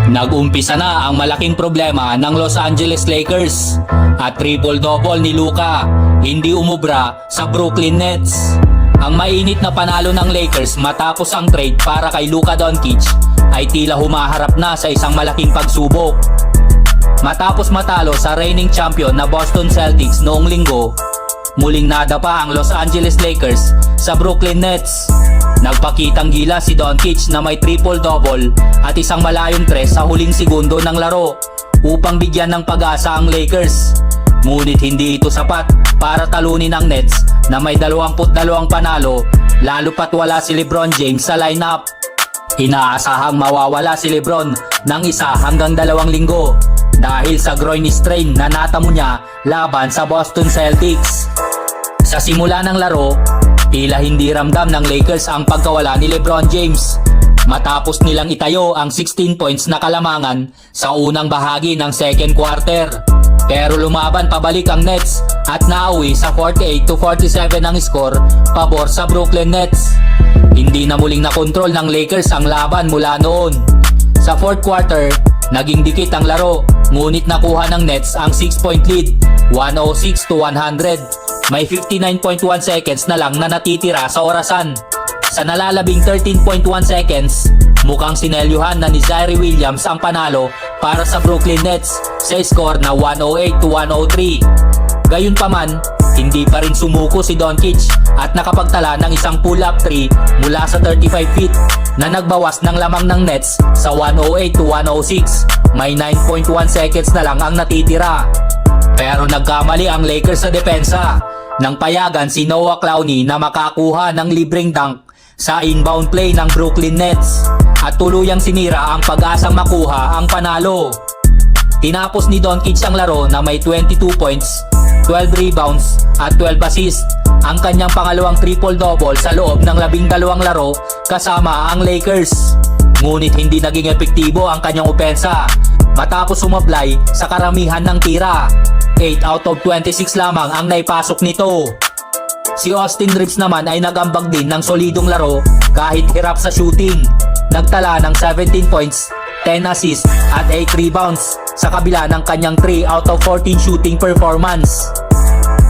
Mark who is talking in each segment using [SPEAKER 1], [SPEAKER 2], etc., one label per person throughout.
[SPEAKER 1] Nag-umpisa na ang malaking problema ng Los Angeles Lakers at triple-double ni Luka hindi umubra sa Brooklyn Nets. Ang mainit na panalo ng Lakers matapos ang trade para kay Luka Doncic ay tila humaharap na sa isang malaking pagsubok. Matapos matalo sa reigning champion na Boston Celtics noong linggo, muling nadapa ang Los Angeles Lakers sa Brooklyn Nets. Nagpakitang gila si Doncic na may triple-double at isang malayong tres sa huling segundo ng laro upang bigyan ng pag-asa ang Lakers. Ngunit hindi ito sapat para talunin ang Nets na may 22 panalo, lalo pat wala si LeBron James sa lineup. Inaasahang mawawala si LeBron ng 1 hanggang 2 linggo dahil sa groin strain na natamo niya laban sa Boston Celtics. Sa simula ng laro, tila hindi ramdam ng Lakers ang pagkawala ni LeBron James matapos nilang itayo ang 16 points na kalamangan sa unang bahagi ng second quarter. Pero lumaban pabalik ang Nets at nauwi sa 48-47 ang score pabor sa Brooklyn Nets. Hindi na muling nakontrol ng Lakers ang laban mula noon. Sa fourth quarter, naging dikit ang laro, ngunit nakuha ng Nets ang 6-point lead, 106-100. May 59.1 seconds na lang na natitira sa orasan. Sa nalalabing 13.1 seconds, mukhang sinelyuhan na ni Zaire Williams ang panalo para sa Brooklyn Nets sa score na 108-103. Gayunpaman, hindi pa rin sumuko si Doncic at nakapagtala ng isang pull-up 3 mula sa 35 feet na nagbawas ng lamang ng Nets sa 108-106. May 9.1 seconds na lang ang natitira. Pero nagkamali ang Lakers sa depensa nang payagan si Noah Clowney na makakuha ng libreng dunk sa inbound play ng Brooklyn Nets at tuluyang sinira ang pag-asang makuha ang panalo. Tinapos ni Doncic ang laro na may 22 points, 12 rebounds at 12 assists, ang kanyang pangalawang triple-double sa loob ng 12 laro kasama ang Lakers. Ngunit hindi naging epektibo ang kanyang opensa matapos sumablay sa karamihan ng tira. 8 out of 26 lamang ang naipasok nito. Si Austin Reeves naman ay nagambag din ng solidong laro kahit hirap sa shooting. Nagtala ng 17 points, 10 assists at 8 rebounds sa kabila ng kanyang 3 out of 14 shooting performance.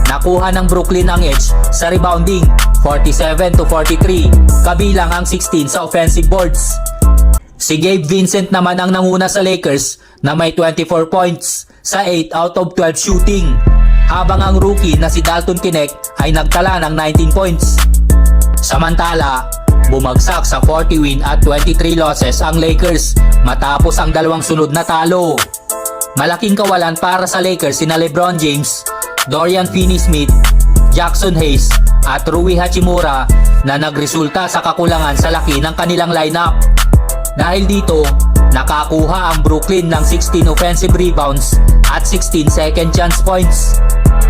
[SPEAKER 1] Nakuha ng Brooklyn ang edge sa rebounding, 47-43, kabilang ang 16 sa offensive boards. Si Gabe Vincent naman ang nanguna sa Lakers na may 24 points sa 8 out of 12 shooting, habang ang rookie na si Dalton Knecht ay nagtala ng 19 points. Samantala, bumagsak sa 40 win at 23 losses ang Lakers matapos ang dalawang sunod na talo. Malaking kawalan para sa Lakers sina LeBron James, Dorian Finney-Smith, Jackson Hayes at Rui Hachimura na nagresulta sa kakulangan sa laki ng kanilang lineup. Dahil dito, nakakuha ang Brooklyn ng 16 offensive rebounds at 16 second chance points.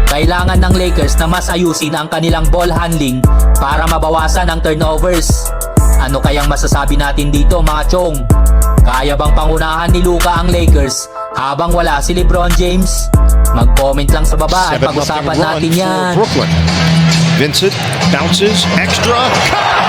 [SPEAKER 1] Kailangan ng Lakers na mas ayusin ang kanilang ball handling para mabawasan ang turnovers. Ano kayang masasabi natin dito mga chong? Kaya bang pangunahan ni Luka ang Lakers habang wala si LeBron James? Mag-comment lang sa baba at pag-usapan natin yan.
[SPEAKER 2] Vincent bounces, extra, cut!